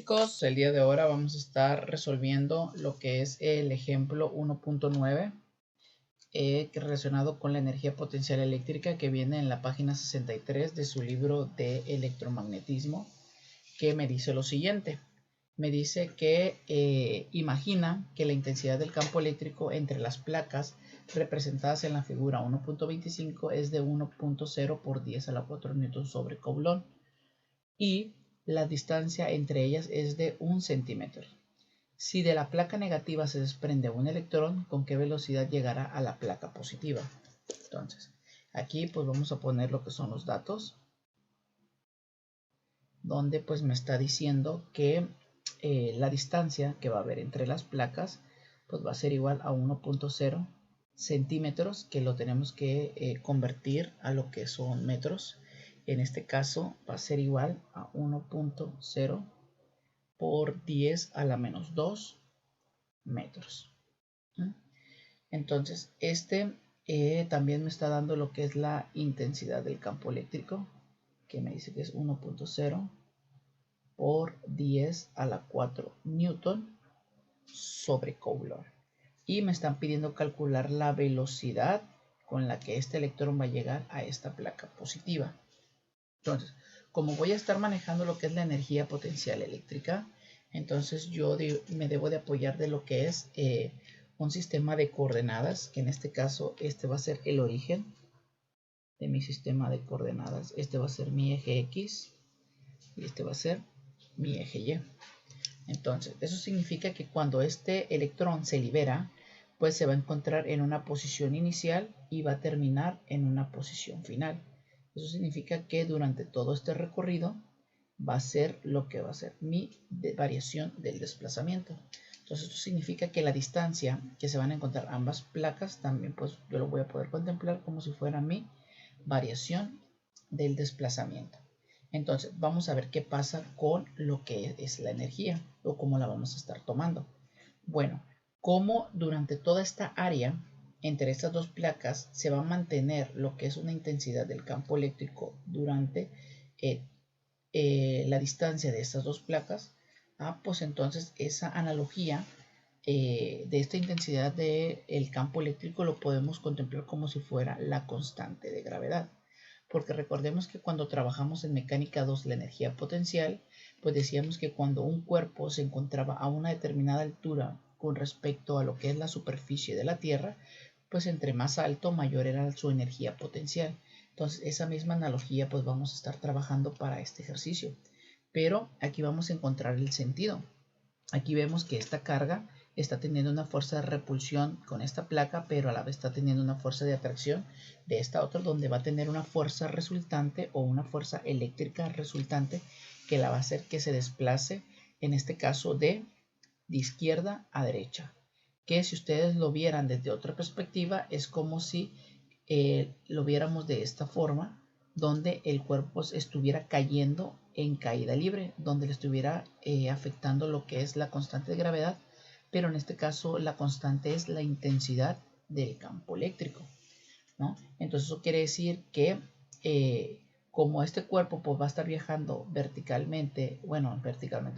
chicos, el día de ahora vamos a estar resolviendo lo que es el ejemplo 1.9 relacionado con la energía potencial eléctrica, que viene en la página 63 de su libro de electromagnetismo, que me dice lo siguiente. Me dice que imagina que la intensidad del campo eléctrico entre las placas representadas en la figura 1.25 es de 1.0 por 10 a la 4 newton sobre Coulomb y la distancia entre ellas es de 1 centímetro. Si de la placa negativa se desprende un electrón, ¿con qué velocidad llegará a la placa positiva? Entonces, aquí pues vamos a poner lo que son los datos, donde pues me está diciendo que la distancia que va a haber entre las placas pues va a ser igual a 1.0 centímetros, que lo tenemos que convertir a lo que son metros. En este caso va a ser igual a 1.0 por 10 a la menos 2 metros. Entonces también me está dando lo que es la intensidad del campo eléctrico, que me dice que es 1.0 por 10 a la 4 newton sobre Coulomb. Y me están pidiendo calcular la velocidad con la que este electrón va a llegar a esta placa positiva. Entonces, como voy a estar manejando lo que es la energía potencial eléctrica, entonces yo me debo de apoyar de lo que es un sistema de coordenadas, que en este caso este va a ser el origen de mi sistema de coordenadas. Este va a ser mi eje X y este va a ser mi eje Y. Entonces, eso significa que cuando este electrón se libera, pues se va a encontrar en una posición inicial y va a terminar en una posición final. Eso significa que durante todo este recorrido va a ser lo que va a ser mi variación del desplazamiento. Entonces esto significa que la distancia que se van a encontrar ambas placas también pues yo lo voy a poder contemplar como si fuera mi variación del desplazamiento. Entonces vamos a ver qué pasa con lo que es la energía o cómo la vamos a estar tomando. Bueno, como durante toda esta área entre estas dos placas se va a mantener lo que es una intensidad del campo eléctrico durante la distancia de estas dos placas, pues entonces esa analogía de esta intensidad del campo eléctrico lo podemos contemplar como si fuera la constante de gravedad. Porque recordemos que cuando trabajamos en mecánica 2 la energía potencial, pues decíamos que cuando un cuerpo se encontraba a una determinada altura con respecto a lo que es la superficie de la Tierra, pues entre más alto mayor era su energía potencial. Entonces esa misma analogía pues vamos a estar trabajando para este ejercicio. Pero aquí vamos a encontrar el sentido. Aquí vemos que esta carga está teniendo una fuerza de repulsión con esta placa, pero a la vez está teniendo una fuerza de atracción de esta otra, donde va a tener una fuerza resultante o una fuerza eléctrica resultante que la va a hacer que se desplace, en este caso de izquierda a derecha. Que si ustedes lo vieran desde otra perspectiva, es como si lo viéramos de esta forma, donde el cuerpo estuviera cayendo en caída libre, donde le estuviera afectando lo que es la constante de gravedad, pero en este caso la constante es la intensidad del campo eléctrico, ¿no? Entonces eso quiere decir que como este cuerpo pues, va a estar viajando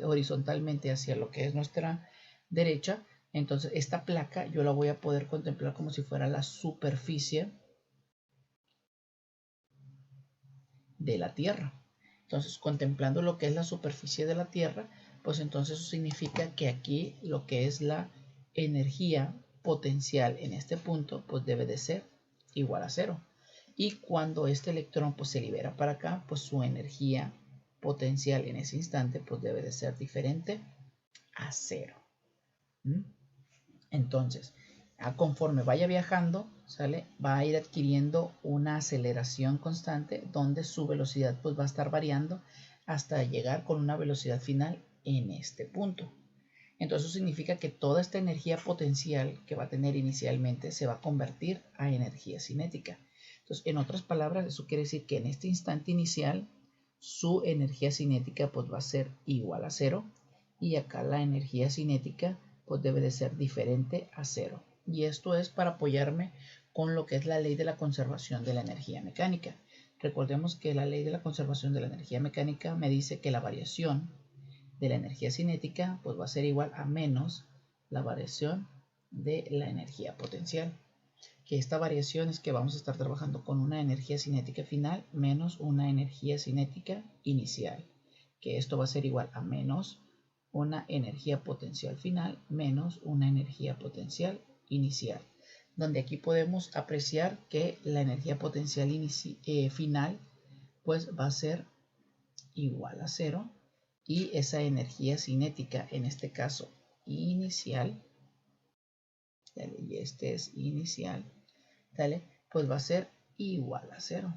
horizontalmente hacia lo que es nuestra derecha, entonces esta placa yo la voy a poder contemplar como si fuera la superficie de la Tierra. Entonces, contemplando lo que es la superficie de la Tierra, pues entonces eso significa que aquí lo que es la energía potencial en este punto, pues debe de ser igual a 0. Y cuando este electrón pues se libera para acá, pues su energía potencial en ese instante pues debe de ser diferente a 0. Entonces, conforme vaya viajando, ¿sale? Va a ir adquiriendo una aceleración constante donde su velocidad pues va a estar variando hasta llegar con una velocidad final en este punto. Entonces eso significa que toda esta energía potencial que va a tener inicialmente se va a convertir a energía cinética. Entonces, en otras palabras, eso quiere decir que en este instante inicial su energía cinética pues va a ser igual a 0 y acá la energía cinética pues debe de ser diferente a 0. Y esto es para apoyarme con lo que es la ley de la conservación de la energía mecánica. Recordemos que la ley de la conservación de la energía mecánica me dice que la variación de la energía cinética pues va a ser igual a menos la variación de la energía potencial. Que esta variación es que vamos a estar trabajando con una energía cinética final menos una energía cinética inicial. Que esto va a ser igual a menos una energía potencial final menos una energía potencial inicial. Donde aquí podemos apreciar que la energía potencial final pues va a ser igual a 0 y esa energía cinética, en este caso inicial, ¿vale? Y este es inicial, ¿vale? Pues va a ser igual a 0.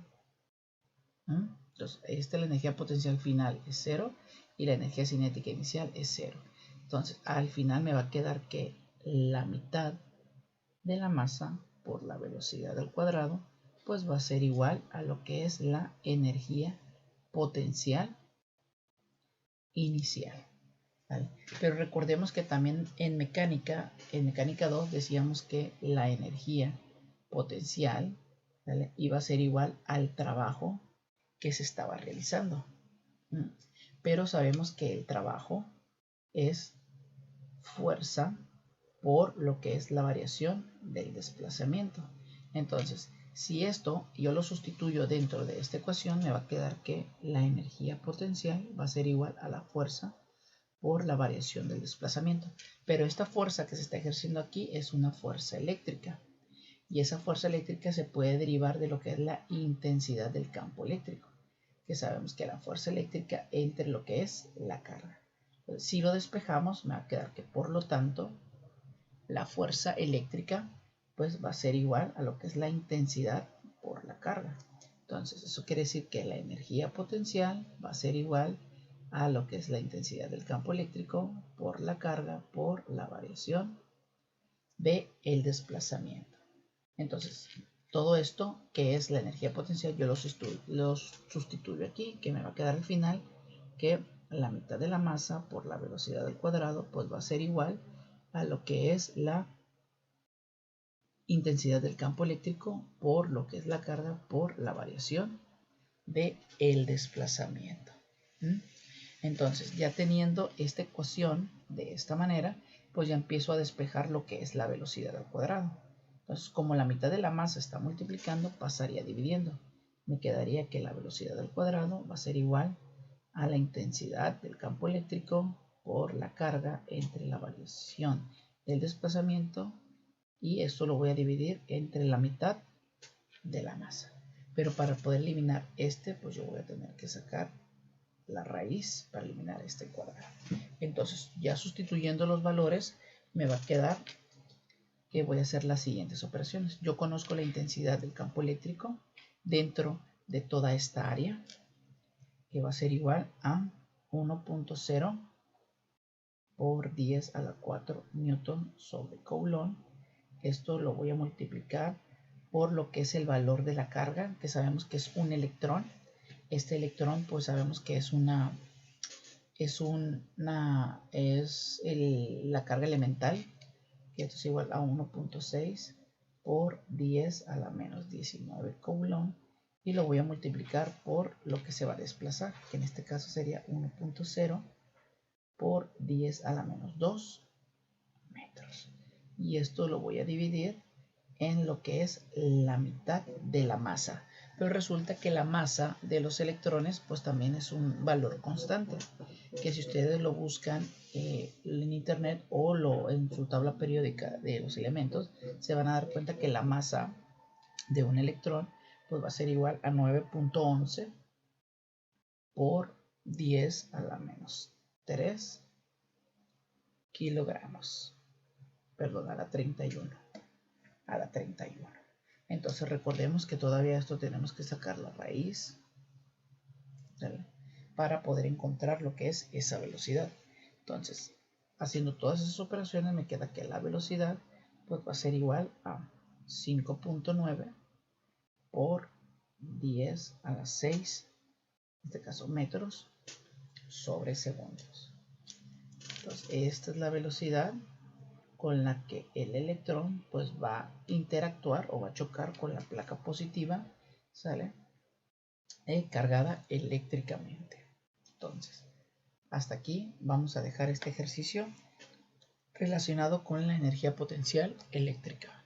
Entonces, esta la energía potencial final es 0 y la energía cinética inicial es 0. Entonces, al final me va a quedar que la mitad de la masa por la velocidad al cuadrado, pues va a ser igual a lo que es la energía potencial inicial. ¿Vale? Pero recordemos que también en mecánica 2 decíamos que la energía potencial, ¿vale?, iba a ser igual al trabajo que se estaba realizando. Pero sabemos que el trabajo es fuerza por lo que es la variación del desplazamiento. Entonces, si esto yo lo sustituyo dentro de esta ecuación, me va a quedar que la energía potencial va a ser igual a la fuerza por la variación del desplazamiento. Pero esta fuerza que se está ejerciendo aquí es una fuerza eléctrica. Y esa fuerza eléctrica se puede derivar de lo que es la intensidad del campo eléctrico, que sabemos que la fuerza eléctrica entre lo que es la carga. Entonces, si lo despejamos, me va a quedar que por lo tanto la fuerza eléctrica pues va a ser igual a lo que es la intensidad por la carga. Entonces eso quiere decir que la energía potencial va a ser igual a lo que es la intensidad del campo eléctrico por la carga por la variación del desplazamiento. Entonces todo esto que es la energía potencial yo lo sustituyo aquí, que me va a quedar al final que la mitad de la masa por la velocidad al cuadrado pues va a ser igual a lo que es la intensidad del campo eléctrico por lo que es la carga por la variación de el desplazamiento. Entonces, ya teniendo esta ecuación de esta manera, pues ya empiezo a despejar lo que es la velocidad al cuadrado. Entonces, como la mitad de la masa está multiplicando, pasaría dividiendo. Me quedaría que la velocidad al cuadrado va a ser igual a la intensidad del campo eléctrico por la carga entre la variación del desplazamiento, y esto lo voy a dividir entre la mitad de la masa. Pero para poder eliminar pues yo voy a tener que sacar la raíz para eliminar este cuadrado. Entonces, ya sustituyendo los valores, me va a quedar que voy a hacer las siguientes operaciones. Yo conozco la intensidad del campo eléctrico dentro de toda esta área, que va a ser igual a 1.0 por 10 a la 4 newton sobre coulomb. Esto lo voy a multiplicar por lo que es el valor de la carga, que sabemos que es un electrón. Este electrón pues sabemos que es la carga elemental, que esto es igual a 1.6 por 10 a la menos 19 coulomb, y lo voy a multiplicar por lo que se va a desplazar, que en este caso sería 1.0 por 10 a la menos 2 metros. Y esto lo voy a dividir en lo que es la mitad de la masa. Pero resulta que la masa de los electrones pues también es un valor constante, que si ustedes lo buscan en internet o en su tabla periódica de los elementos, se van a dar cuenta que la masa de un electrón pues va a ser igual a 9.11 por 10 a la menos 3 kilogramos. Perdón, a la 31. Entonces recordemos que todavía esto tenemos que sacar la raíz, ¿vale?, para poder encontrar lo que es esa velocidad. Entonces, haciendo todas esas operaciones, me queda que la velocidad pues va a ser igual a 5.9 por 10 a la 6, en este caso metros, sobre segundos. Entonces, esta es la velocidad con la que el electrón pues va a interactuar o va a chocar con la placa positiva, ¿sale?, cargada eléctricamente. Entonces, Hasta aquí vamos a dejar este ejercicio relacionado con la energía potencial eléctrica.